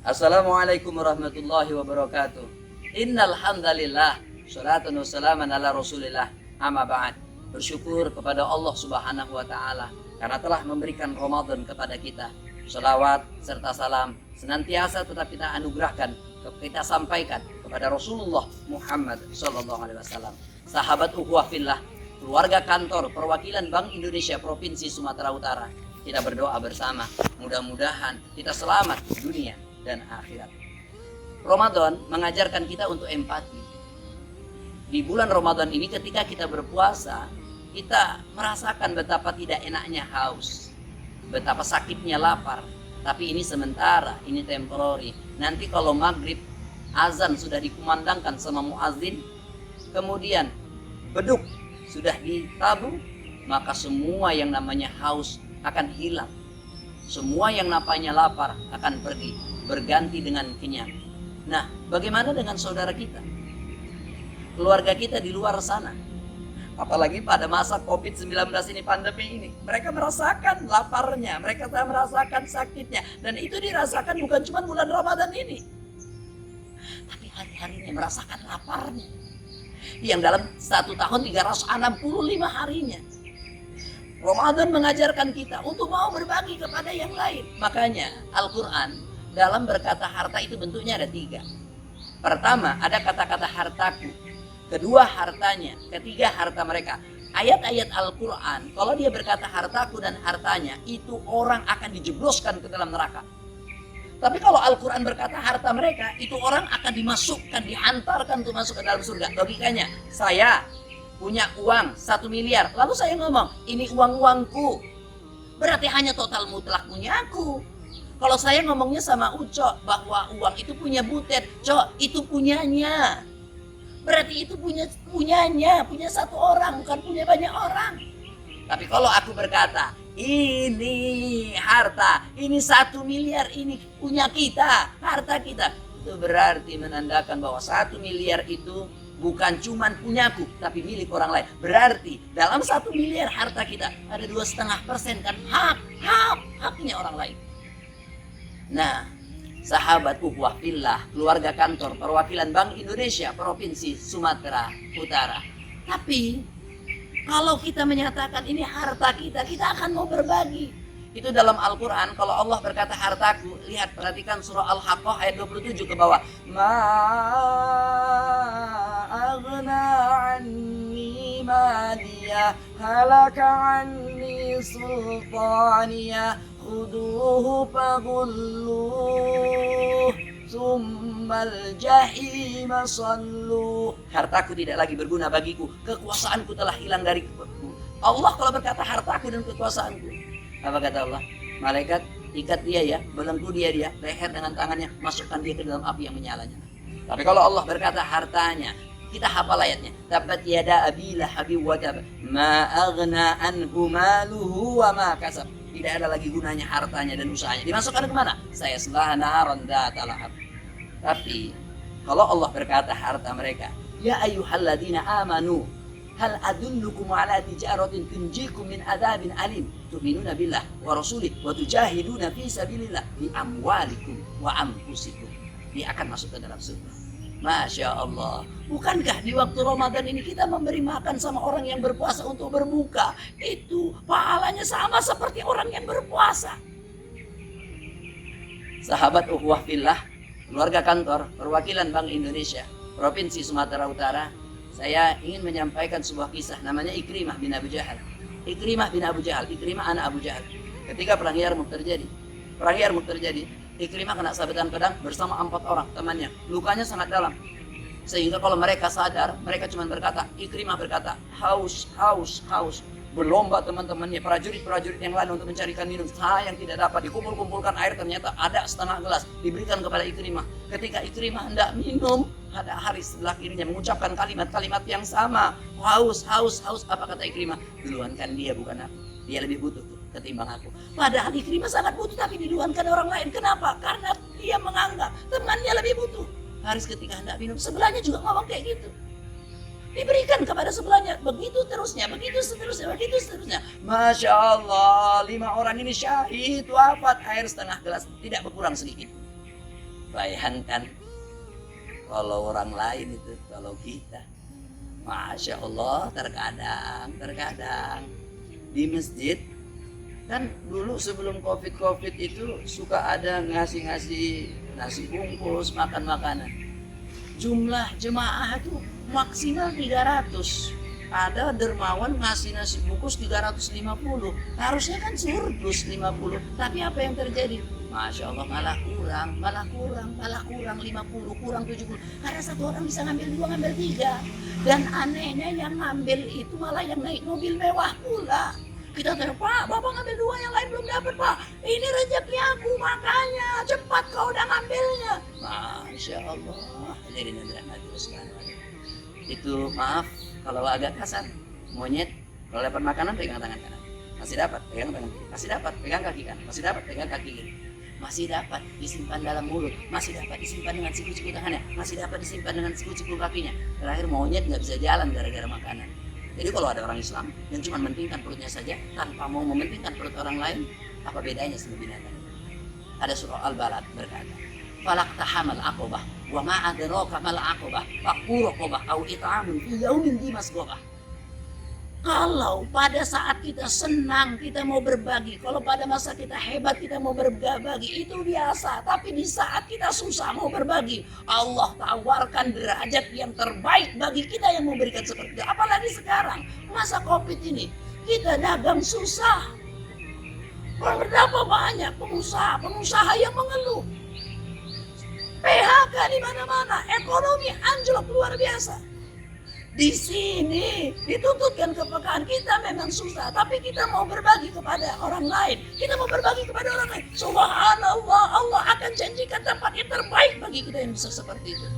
Assalamualaikum warahmatullahi wabarakatuh. Innal hamdalillah, sholatan wassalaman ala Rasulillah. Amma ba'd. Bersyukur kepada Allah Subhanahu wa taala karena telah memberikan Ramadan kepada kita. Shalawat serta salam senantiasa tetap kita anugerahkan, kita sampaikan kepada Rasulullah Muhammad sallallahu alaihi wasallam. Sahabat ukhuwah fillah, keluarga kantor perwakilan Bank Indonesia Provinsi Sumatera Utara, kita berdoa bersama, mudah-mudahan kita selamat di dunia dan akhirat. Ramadan mengajarkan kita untuk empati. Di bulan Ramadan ini ketika kita berpuasa, kita merasakan betapa tidak enaknya haus, betapa sakitnya lapar. Tapi ini sementara, ini temporary. Nanti kalau maghrib, azan sudah dikumandangkan sama muazin, kemudian beduk sudah ditabung, maka semua yang namanya haus akan hilang. Semua yang namanya lapar akan pergi, berganti dengan kenyang. Nah, bagaimana dengan saudara kita? Keluarga kita di luar sana. Apalagi pada masa COVID-19 ini, pandemi ini. Mereka merasakan laparnya, mereka merasakan sakitnya. Dan itu dirasakan bukan cuma bulan Ramadan ini. Tapi hari-harinya merasakan laparnya. Yang dalam 1 tahun 365 harinya. Ramadan mengajarkan kita untuk mau berbagi kepada yang lain. Makanya Al-Quran dalam berkata harta itu bentuknya ada 3. Pertama ada kata-kata hartaku, kedua hartanya, ketiga harta mereka. Ayat-ayat Al-Quran kalau dia berkata hartaku dan hartanya, itu orang akan dijebloskan ke dalam neraka. Tapi kalau Al-Quran berkata harta mereka, itu orang akan dimasukkan, dihantarkan untuk masuk ke dalam surga. Logikanya, saya punya uang 1 miliar, lalu saya ngomong ini uang-uangku, berarti hanya total mutlak punya aku. Kalau saya ngomongnya sama Uco bahwa uang itu punya Butet, Cok itu punyanya, berarti itu punyanya, punya 1 orang, bukan punya banyak orang. Tapi kalau aku berkata ini harta, ini 1 miliar, ini punya kita, harta kita, itu berarti menandakan bahwa 1 miliar itu bukan cuman punyaku, tapi milik orang lain. Berarti dalam 1 miliar harta kita ada 2,5% kan haknya orang lain. Nah, sahabat ukhuwah fillah, keluarga kantor perwakilan Bank Indonesia Provinsi Sumatera Utara. Tapi kalau kita menyatakan ini harta kita, kita akan mau berbagi. Itu dalam Al-Quran, kalau Allah berkata hartaku, lihat, perhatikan surah Al-Haqqah ayat 27 ke bawah. Ma aghna anni maliyah, halaka anni sultaniyah, khuduhu faghulluh, summal jahima salluh. Hartaku tidak lagi berguna bagiku, kekuasaanku telah hilang dariku. Allah kalau berkata hartaku dan kekuasaanku, apa kata Allah? Malaikat ikat dia ya, belenggu dia leher dengan tangannya, masukkan dia ke dalam api yang menyala-nyala. Tapi kalau Allah berkata hartanya, kita hafal ayatnya. Tabat yada abi lahabin wa tab, ma aghna anhu maluhu wa ma kasab. Tidak ada lagi gunanya hartanya dan usahanya. Dimasukkan ke mana? Sayaslah naran dzata lahab. Tapi kalau Allah berkata harta mereka, ya ayyuhalladzina amanu, hal adullukum ala tijaratin tunjikum min adzabin alim, tu'minuna billah wa rasulih wa tujahiduna fi sabilillah bi amwalikum wa anfusikum. Dia akan masuk ke dalam surga. Masya Allah. Bukankah di waktu Ramadan ini kita memberi makan sama orang yang berpuasa untuk berbuka? Itu pahalanya sama seperti orang yang berpuasa. Sahabat ukhuwah fillah, keluarga kantor perwakilan Bank Indonesia Provinsi Sumatera Utara, saya ingin menyampaikan sebuah kisah, namanya Ikrimah bin Abu Jahal. Ikrimah bin Abu Jahal, Ikrimah anak Abu Jahal. Ketika perang Yarmuk terjadi, Ikrimah kena sabetan pedang bersama 4 orang temannya. Lukanya sangat dalam. Sehingga kalau mereka sadar, mereka cuma berkata, Ikrimah berkata, haus. Berlomba teman-temannya, prajurit-prajurit yang lain untuk mencarikan minum. Sayang tidak dapat, dikumpul-kumpulkan air, ternyata ada setengah gelas, diberikan kepada Ikrimah. Ketika Ikrimah hendak minum, ada Haris sebelah kirinya mengucapkan kalimat-kalimat yang sama. Haus. Apa kata Ikrimah? Duluankan dia, bukan aku. Dia lebih butuh ketimbang aku. Padahal Ikrimah sangat butuh, tapi diduluankan orang lain. Kenapa? Karena dia menganggap temannya lebih butuh. Haris ketika hendak minum, sebelahnya juga ngomong kayak gitu. Diberikan kepada sebelahnya, begitu seterusnya. Masya Allah, 5 orang ini syahid, wafat, air setengah gelas, tidak berkurang sedikit. Bayangkan kalau orang lain itu, kalau kita, Masya Allah, terkadang di masjid kan dulu sebelum covid itu suka ada ngasih nasi bungkus, makan makanan. Jumlah jemaah itu maksimal 300. Ada dermawan ngasih nasi bungkus 350. Harusnya kan surplus 50. Tapi apa yang terjadi? Masya Allah, malah kurang 50, kurang 70. Karena satu orang bisa ngambil 2, ngambil 3. Dan anehnya yang ngambil itu malah yang naik mobil mewah pula. Kita tanya, Pak, Bapak ngambil 2, yang lain belum dapat, Pak. Ini rezeki aku, makanya cepat kau udah ngambilnya. Masya Allah. Jadi nanti sekarang. Itu maaf kalau agak kasar. Monyet kalau dapat makanan pegang tangan kanan, masih dapat pegang tangan kiri, masih dapat pegang kaki kanan, masih dapat pegang kaki kiri, masih dapat disimpan dalam mulut, masih dapat disimpan dengan siku-siku tangannya, masih dapat disimpan dengan siku-siku kakinya. Terakhir monyet nggak bisa jalan gara-gara makanan. Jadi kalau ada orang Islam yang cuma mementingkan perutnya saja tanpa mau mementingkan perut orang lain, apa bedanya sama binatang? Ada surah Al-Balad berkata, falaqtahamal aqobah wa ma adraka mal aqobah faqu raqabah au it'amun fi yaumin dhi masghobah. Kalau pada saat kita senang kita mau berbagi, kalau pada masa kita hebat kita mau berbagi, itu biasa. Tapi di saat kita susah mau berbagi, Allah tawarkan derajat yang terbaik bagi kita yang memberikan seperti itu. Apalagi sekarang masa Covid ini, kita dagang susah. Berapa banyak pengusaha yang mengeluh. PHK di mana-mana, ekonomi anjlok luar biasa. Di sini dituntutkan kepekaan kita memang susah, tapi kita mau berbagi kepada orang lain. Kita mau berbagi kepada orang lain. Subhanallah, Allah akan janjikan tempat yang terbaik bagi kita yang bisa seperti itu.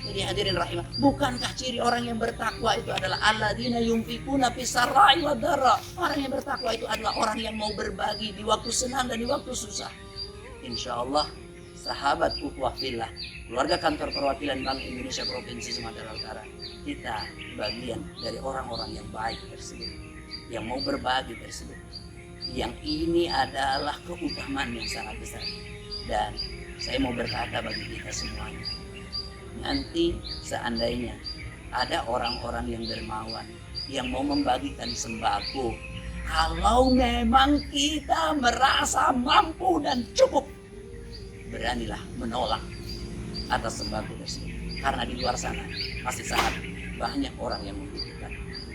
Jadi hadirin rahimah, bukankah ciri orang yang bertakwa itu adalah alladzina yunfikuna fisarra'i wadharra? Orang yang bertakwa itu adalah orang yang mau berbagi di waktu senang dan di waktu susah. Insya Allah, sahabat ukhuwah fillah, keluarga kantor perwakilan Bank Indonesia Provinsi Sumatera Utara, kita bagian dari orang-orang yang baik tersebut, yang mau berbagi tersebut. Yang ini adalah keutamaan yang sangat besar. Dan saya mau berkata bagi kita semuanya, nanti seandainya ada orang-orang yang dermawan yang mau membagikan sembako, kalau memang kita merasa mampu dan cukup, beranilah menolak atas sembako tersebut. Karena di luar sana masih sangat banyak orang yang membutuhkan.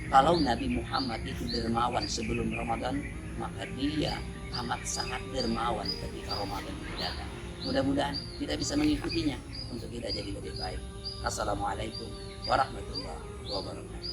Kalau Nabi Muhammad itu dermawan sebelum Ramadan, maka dia amat sangat dermawan ketika Ramadan datang. Mudah-mudahan kita bisa mengikutinya untuk kita jadi lebih baik. Assalamualaikum warahmatullahi wabarakatuh.